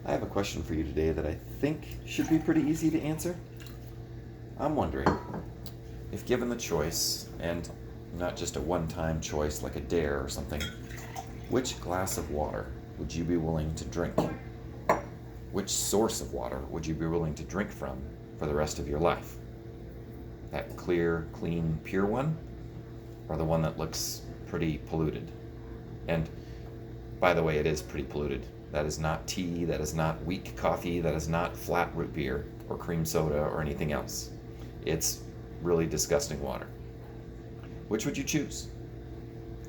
I have a question for you today that I think should be pretty easy to answer. I'm wondering, if given the choice, and not just a one-time choice like a dare or something, which glass of water would you be willing to drink? Which source of water would you be willing to drink from for the rest of your life? That clear, clean, pure one, or the one that looks pretty polluted? And by the way, it is pretty polluted. That is not tea, that is not weak coffee, that is not flat root beer or cream soda or anything else. It's really disgusting water. Which would you choose?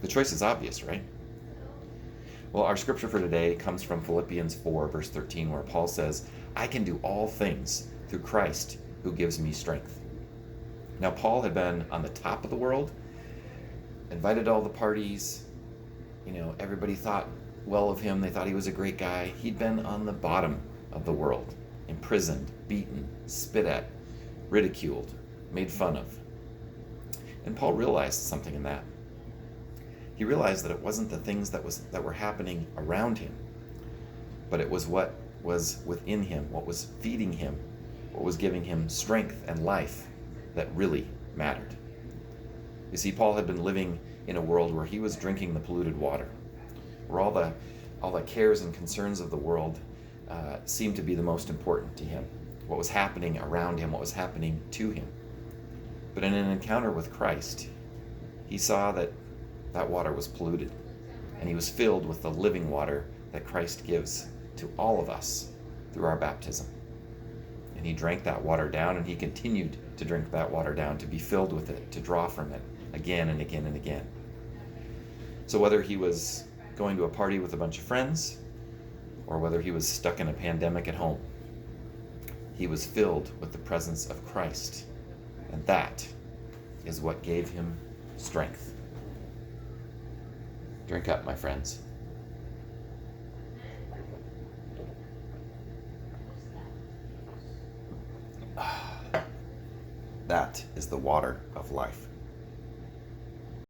The choice is obvious, right? Well, our scripture for today comes from Philippians 4, verse 13, where Paul says, I can do all things through Christ who gives me strength. Now, Paul had been on the top of the world, invited to all the parties. Everybody thought well of him. They thought he was a great guy. He'd been on the bottom of the world, imprisoned, beaten, spit at, ridiculed, made fun of. And Paul realized something in that. He realized that it wasn't the things that were happening around him, but it was what was within him, what was feeding him, what was giving him strength and life that really mattered. You see, Paul had been living in a world where he was drinking the polluted water, where all the cares and concerns of the world seemed to be the most important to him, what was happening around him, what was happening to him. But in an encounter with Christ, he saw that water was polluted, and he was filled with the living water that Christ gives to all of us through our baptism. And he drank that water down, and he continued to drink that water down, to be filled with it, to draw from it again and again and again. So whether he was going to a party with a bunch of friends, or whether he was stuck in a pandemic at home, he was filled with the presence of Christ, and that is what gave him strength. Drink up, my friends. That is the water of life.